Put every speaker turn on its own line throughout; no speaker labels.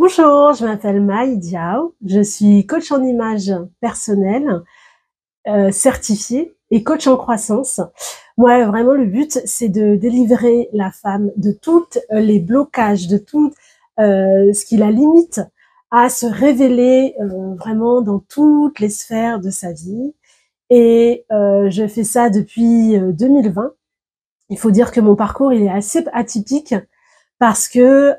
Bonjour, je m'appelle Maï Diao, je suis coach en image personnelle, certifiée et coach en croissance. Moi, vraiment, le but, c'est de délivrer la femme de tous les blocages, de tout ce qui la limite à se révéler vraiment dans toutes les sphères de sa vie. Et je fais ça depuis 2020. Il faut dire que mon parcours, il est assez atypique parce que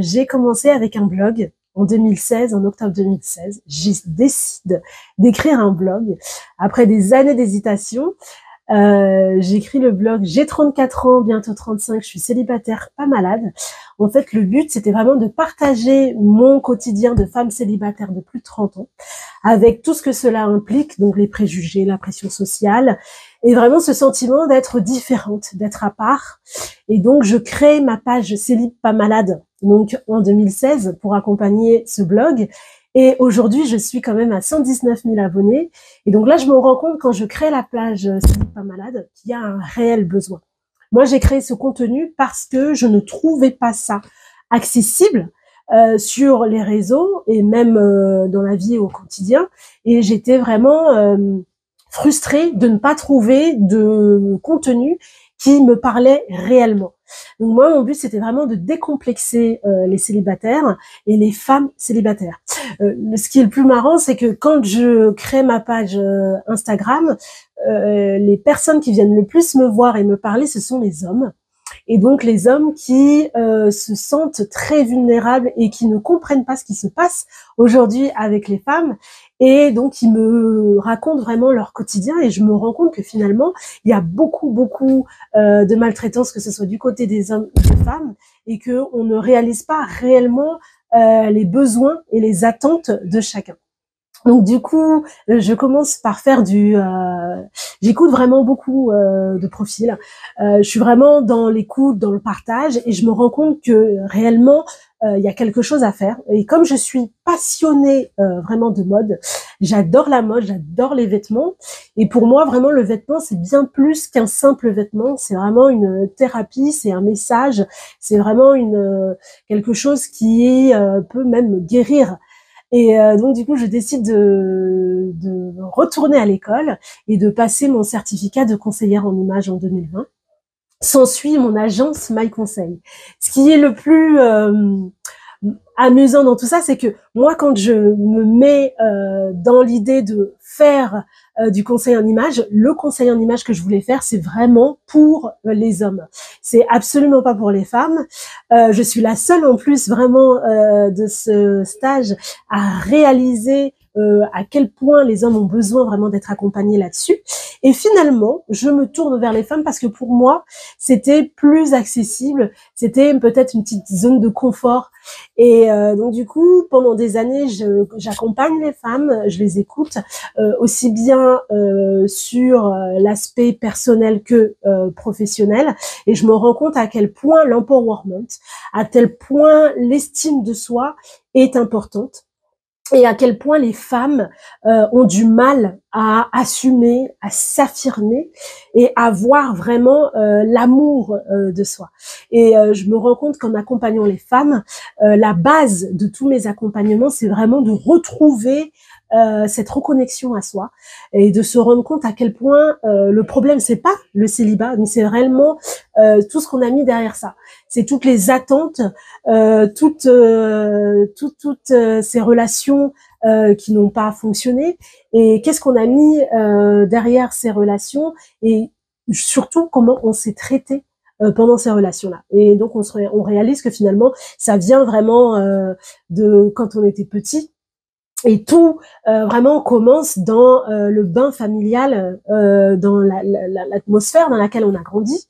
j'ai commencé avec un blog en 2016, en octobre 2016. J'ai décidé d'écrire un blog après des années d'hésitation. J'écris le blog, j'ai 34 ans, bientôt 35, je suis célibataire, pas malade. En fait, le but, c'était vraiment de partager mon quotidien de femme célibataire de plus de 30 ans, avec tout ce que cela implique, donc les préjugés, la pression sociale, et vraiment ce sentiment d'être différente, d'être à part. Et donc, je crée ma page Célib pas malade, donc en 2016, pour accompagner ce blog. Et aujourd'hui, je suis quand même à 119 000 abonnés. Et donc là, je me rends compte quand je crée la page Célib pas malade qu'il y a un réel besoin. Moi, j'ai créé ce contenu parce que je ne trouvais pas ça accessible sur les réseaux et même dans la vie au quotidien. Et j'étais vraiment frustrée de ne pas trouver de contenu qui me parlait réellement. Donc moi, mon but, c'était vraiment de décomplexer les célibataires et les femmes célibataires. Ce qui est le plus marrant, c'est que quand je crée ma page Instagram, les personnes qui viennent le plus me voir et me parler, ce sont les hommes. Et donc les hommes qui se sentent très vulnérables et qui ne comprennent pas ce qui se passe aujourd'hui avec les femmes, et donc ils me racontent vraiment leur quotidien, et je me rends compte que finalement il y a beaucoup de maltraitance, que ce soit du côté des hommes ou des femmes, et que on ne réalise pas réellement les besoins et les attentes de chacun. Donc du coup, je commence par faire j'écoute vraiment beaucoup de profils. Je suis vraiment dans l'écoute, dans le partage, et je me rends compte que réellement, il y a quelque chose à faire. Et comme je suis passionnée vraiment de mode, j'adore la mode, j'adore les vêtements. Et pour moi, vraiment, le vêtement, c'est bien plus qu'un simple vêtement. C'est vraiment une thérapie, c'est un message, c'est vraiment quelque chose qui peut même guérir. Et donc du coup, je décide de retourner à l'école et de passer mon certificat de conseillère en image en 2020. S'ensuit mon agence My Conseil. Ce qui est le plus amusant dans tout ça, c'est que moi, quand je me mets dans l'idée de faire du conseil en image, le conseil en image que je voulais faire, c'est vraiment pour les hommes. C'est absolument pas pour les femmes. Je suis la seule en plus vraiment de ce stage à réaliser à quel point les hommes ont besoin vraiment d'être accompagnés là-dessus. Et finalement, je me tourne vers les femmes parce que pour moi, c'était plus accessible, c'était peut-être une petite zone de confort. Et donc du coup, pendant des années, j'accompagne les femmes, je les écoute, aussi bien sur l'aspect personnel que professionnel, et je me rends compte à quel point l'empowerment, à tel point l'estime de soi est importante, et à quel point les femmes ont du mal à assumer, à s'affirmer et à voir vraiment l'amour de soi. Et je me rends compte qu'en accompagnant les femmes, la base de tous mes accompagnements, c'est vraiment de retrouver cette reconnexion à soi et de se rendre compte à quel point le problème, c'est pas le célibat, mais c'est réellement tout ce qu'on a mis derrière ça. C'est toutes les attentes, toutes ces relations qui n'ont pas fonctionné, et qu'est-ce qu'on a mis derrière ces relations, et surtout comment on s'est traité pendant ces relations-là. Et donc on réalise que finalement ça vient vraiment de quand on était petit. Et tout vraiment commence dans le bain familial, dans l'atmosphère dans laquelle on a grandi,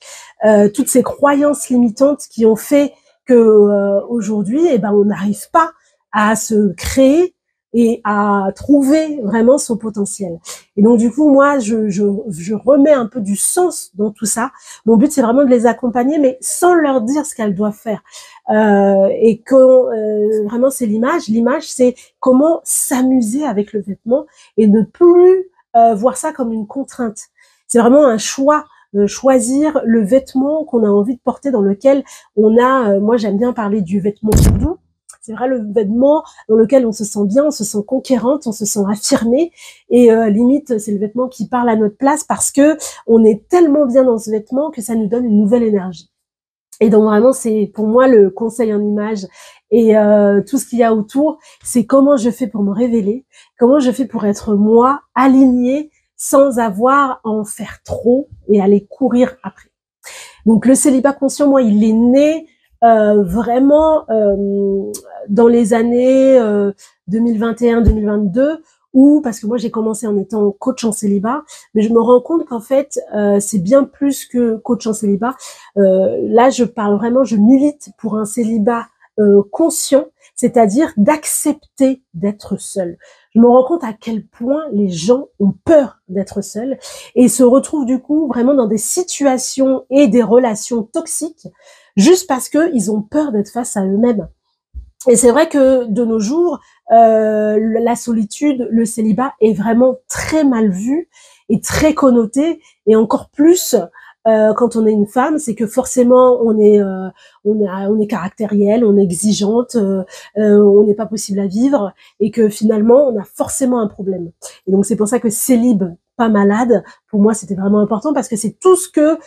toutes ces croyances limitantes qui ont fait que aujourd'hui, eh ben, on n'arrive pas à se créer et à trouver vraiment son potentiel. Et donc du coup, moi, je remets un peu du sens dans tout ça. Mon but, c'est vraiment de les accompagner, mais sans leur dire ce qu'elles doivent faire. Et que vraiment, c'est l'image. L'image, c'est comment s'amuser avec le vêtement et ne plus voir ça comme une contrainte. C'est vraiment un choix, choisir le vêtement qu'on a envie de porter, dans lequel on a, moi j'aime bien parler du vêtement doudou, C'est vrai le vêtement dans lequel on se sent bien, on se sent conquérante, on se sent affirmée et limite c'est le vêtement qui parle à notre place parce que on est tellement bien dans ce vêtement que ça nous donne une nouvelle énergie. Et donc vraiment c'est pour moi le conseil en image et tout ce qu'il y a autour, c'est comment je fais pour me révéler, comment je fais pour être moi, alignée, sans avoir à en faire trop et aller courir après. Donc le célibat conscient, moi, il est né vraiment dans les années 2021-2022, où, parce que moi j'ai commencé en étant coach en célibat, mais je me rends compte qu'en fait c'est bien plus que coach en célibat. Là je parle vraiment, je milite pour un célibat conscient, c'est-à-dire d'accepter d'être seul. Je me rends compte à quel point les gens ont peur d'être seuls et se retrouvent du coup vraiment dans des situations et des relations toxiques juste parce qu'ils ont peur d'être face à eux-mêmes. Et c'est vrai que de nos jours, la solitude, le célibat est vraiment très mal vu et très connoté, et encore plus quand on est une femme, c'est que forcément on est caractérielle, on est exigeante, on n'est pas possible à vivre, et que finalement on a forcément un problème. Et donc c'est pour ça que célib pas malade, pour moi c'était vraiment important, parce que c'est tout ce que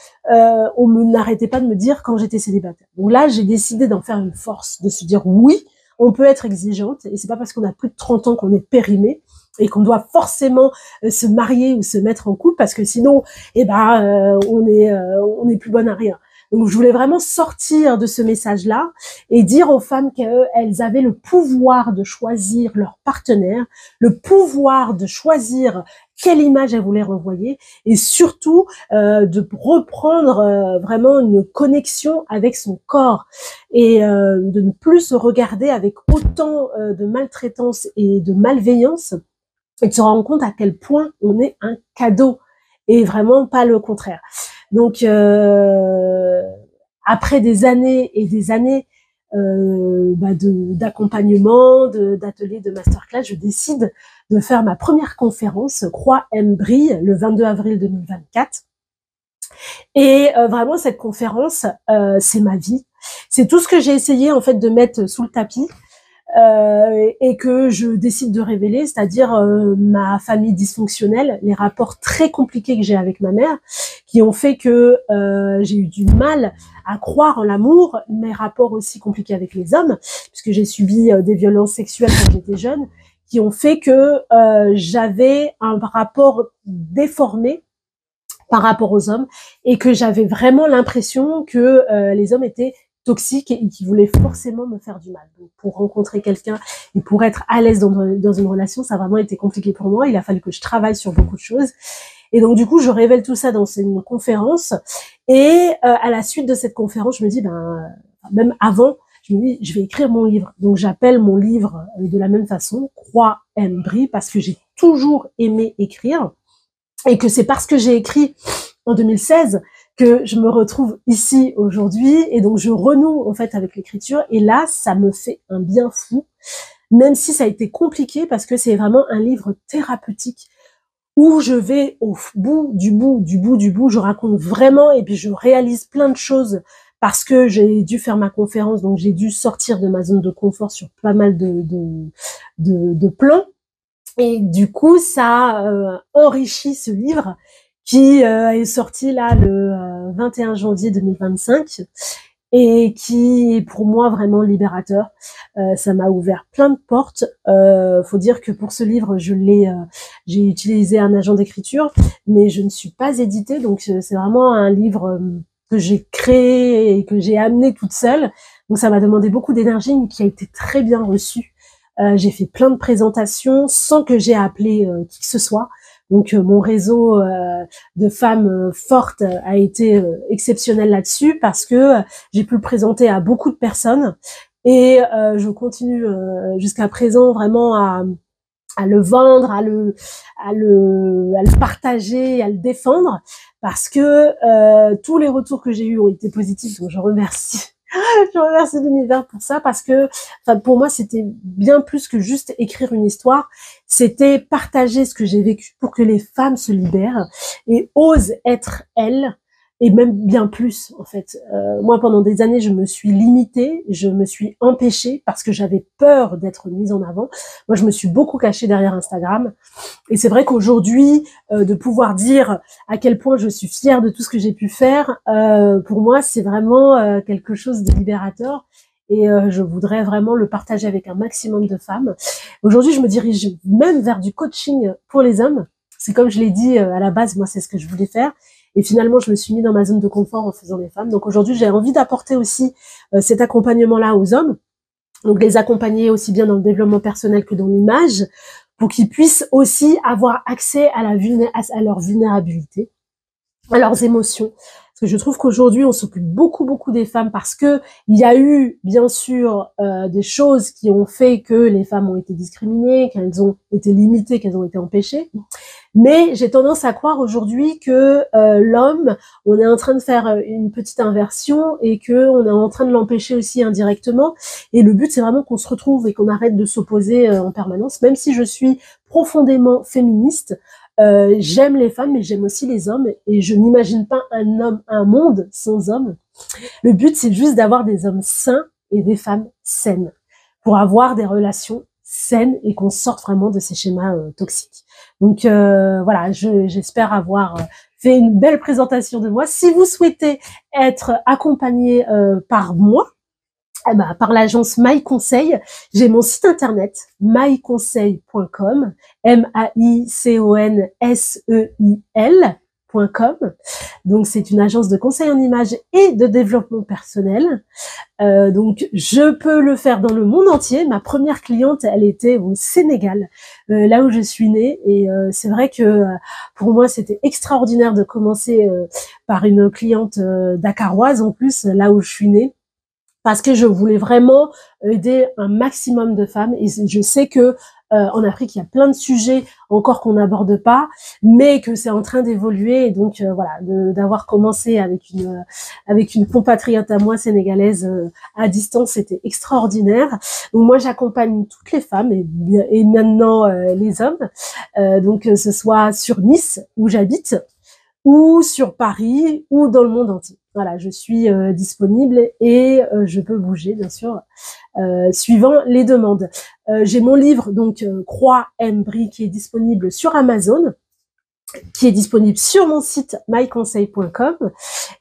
on n'arrêtait pas de me dire quand j'étais célibataire. Donc là j'ai décidé d'en faire une force, de se dire oui, on peut être exigeante, et c'est pas parce qu'on a plus de 30 ans qu'on est périmé et qu'on doit forcément se marier ou se mettre en couple, parce que sinon on est plus bonne à rien. Donc je voulais vraiment sortir de ce message-là et dire aux femmes qu'elles avaient le pouvoir de choisir leur partenaire, le pouvoir de choisir quelle image elles voulaient renvoyer, et surtout de reprendre vraiment une connexion avec son corps, et de ne plus se regarder avec autant de maltraitance et de malveillance, et de se rendre compte à quel point on est un cadeau et vraiment pas le contraire. Donc après des années et des années d'accompagnement, d'ateliers, de masterclass, je décide de faire ma première conférence Croix, aime, brille, le 22 avril 2024. Et vraiment cette conférence, c'est ma vie. C'est tout ce que j'ai essayé en fait de mettre sous le tapis. Et que je décide de révéler, c'est-à-dire ma famille dysfonctionnelle, les rapports très compliqués que j'ai avec ma mère, qui ont fait que j'ai eu du mal à croire en l'amour, mes rapports aussi compliqués avec les hommes, puisque j'ai subi des violences sexuelles quand j'étais jeune, qui ont fait que j'avais un rapport déformé par rapport aux hommes, et que j'avais vraiment l'impression que les hommes étaient toxiques et qui voulaient forcément me faire du mal. Donc, pour rencontrer quelqu'un et pour être à l'aise dans une relation, ça a vraiment été compliqué pour moi. Il a fallu que je travaille sur beaucoup de choses. Et donc, du coup, je révèle tout ça dans une conférence. Et à la suite de cette conférence, je me dis, même avant, je me dis, je vais écrire mon livre. Donc, j'appelle mon livre de la même façon, Croix, aime, brille, parce que j'ai toujours aimé écrire. Et que c'est parce que j'ai écrit en 2016 que je me retrouve ici aujourd'hui, et donc je renoue en fait avec l'écriture, et là ça me fait un bien fou, même si ça a été compliqué, parce que c'est vraiment un livre thérapeutique où je vais au bout du bout, je raconte vraiment, et puis je réalise plein de choses parce que j'ai dû faire ma conférence, donc j'ai dû sortir de ma zone de confort sur pas mal de plans. Et du coup, ça enrichit ce livre qui est sorti là le 21 janvier 2025 et qui est pour moi vraiment libérateur. Ça m'a ouvert plein de portes. Faut dire que pour ce livre, j'ai utilisé un agent d'écriture, mais je ne suis pas éditée, donc c'est vraiment un livre que j'ai créé et que j'ai amené toute seule. Donc ça m'a demandé beaucoup d'énergie, mais qui a été très bien reçu. J'ai fait plein de présentations sans que j'ai appelé qui que ce soit. Donc mon réseau de femmes fortes a été exceptionnel là-dessus, parce que j'ai pu le présenter à beaucoup de personnes, et je continue jusqu'à présent vraiment à le vendre, à le partager, à le défendre, parce que tous les retours que j'ai eus ont été positifs, donc je remercie. Je remercie l'univers pour ça, parce que pour moi c'était bien plus que juste écrire une histoire, c'était partager ce que j'ai vécu pour que les femmes se libèrent et osent être elles, et même bien plus en fait. Moi, pendant des années, je me suis limitée, je me suis empêchée parce que j'avais peur d'être mise en avant. Moi, je me suis beaucoup cachée derrière Instagram. Et c'est vrai qu'aujourd'hui, de pouvoir dire à quel point je suis fière de tout ce que j'ai pu faire, pour moi, c'est vraiment quelque chose de libérateur. Et je voudrais vraiment le partager avec un maximum de femmes. Aujourd'hui, je me dirige même vers du coaching pour les hommes. C'est comme je l'ai dit à la base, moi, c'est ce que je voulais faire. Et finalement, je me suis mis dans ma zone de confort en faisant les femmes. Donc aujourd'hui, j'ai envie d'apporter aussi cet accompagnement-là aux hommes. Donc les accompagner aussi bien dans le développement personnel que dans l'image, pour qu'ils puissent aussi avoir accès à leur vulnérabilité, à leurs émotions. Parce que je trouve qu'aujourd'hui, on s'occupe beaucoup des femmes parce que il y a eu, bien sûr, des choses qui ont fait que les femmes ont été discriminées, qu'elles ont été limitées, qu'elles ont été empêchées. Mais j'ai tendance à croire aujourd'hui que l'homme, on est en train de faire une petite inversion et que on est en train de l'empêcher aussi indirectement. Et le but, c'est vraiment qu'on se retrouve et qu'on arrête de s'opposer en permanence. Même si je suis profondément féministe, j'aime les femmes, mais j'aime aussi les hommes. Et je n'imagine pas un monde sans hommes. Le but, c'est juste d'avoir des hommes sains et des femmes saines pour avoir des relations saines et qu'on sorte vraiment de ces schémas toxiques. Donc voilà, j'espère avoir fait une belle présentation de moi. Si vous souhaitez être accompagné par moi, par l'agence My Conseil, j'ai mon site internet myconseil.com, MAICONSEIL.com. Donc c'est une agence de conseil en images et de développement personnel. Donc je peux le faire dans le monde entier. Ma première cliente, elle était au Sénégal, là où je suis née, et c'est vrai que pour moi c'était extraordinaire de commencer par une cliente dakaroise en plus, là où je suis née, parce que je voulais vraiment aider un maximum de femmes. Et je sais que en Afrique, il y a plein de sujets encore qu'on n'aborde pas, mais que c'est en train d'évoluer. Et donc voilà, d'avoir commencé avec une compatriote à moi sénégalaise à distance, c'était extraordinaire. Donc moi, j'accompagne toutes les femmes et maintenant les hommes. Donc que ce soit sur Nice où j'habite, ou sur Paris, ou dans le monde entier. Voilà, je suis disponible et je peux bouger, bien sûr, suivant les demandes. J'ai mon livre, donc Croix M. Brie, qui est disponible sur Amazon, qui est disponible sur mon site myconseil.com,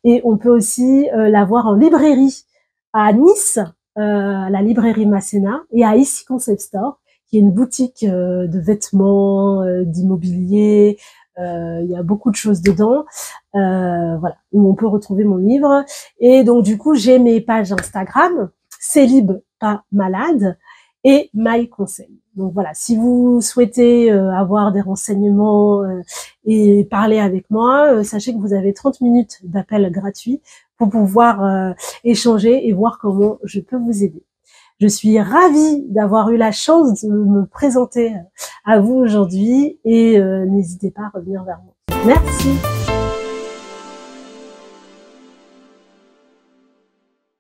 et on peut aussi l'avoir en librairie à Nice, la librairie Masséna, et à Ici Concept Store, qui est une boutique de vêtements, d'immobilier. Il y a beaucoup de choses dedans, voilà, où on peut retrouver mon livre. Et donc du coup, j'ai mes pages Instagram, Célib pas malade et My Conseil. Donc voilà, si vous souhaitez avoir des renseignements et parler avec moi, sachez que vous avez 30 minutes d'appel gratuit pour pouvoir échanger et voir comment je peux vous aider. Je suis ravie d'avoir eu la chance de me présenter à vous aujourd'hui et n'hésitez pas à revenir vers moi. Merci.